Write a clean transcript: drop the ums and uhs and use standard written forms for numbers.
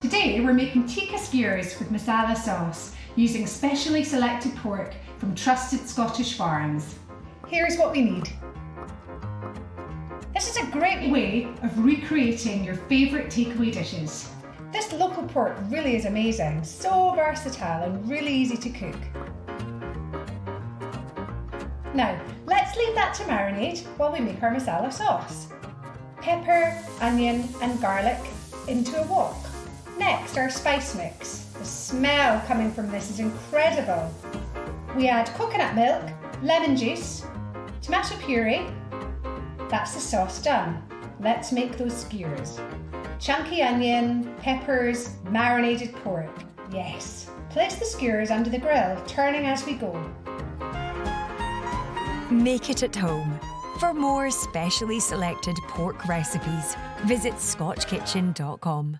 Today we're making tikka skewers with masala sauce using specially selected pork from trusted Scottish farms. Here's what we need. This is a great way of recreating your favourite takeaway dishes. This local pork really is amazing, so versatile and really easy to cook. Now, let's leave that to marinate while we make our masala sauce. Pepper, onion and garlic into a wok. Next, our spice mix. The smell coming from this is incredible. We add coconut milk, lemon juice, tomato puree. That's the sauce done. Let's make those skewers. Chunky onion, peppers, marinated pork. Yes. Place the skewers under the grill, turning as we go. Make it at home. For more specially selected pork recipes, visit scotchkitchen.com.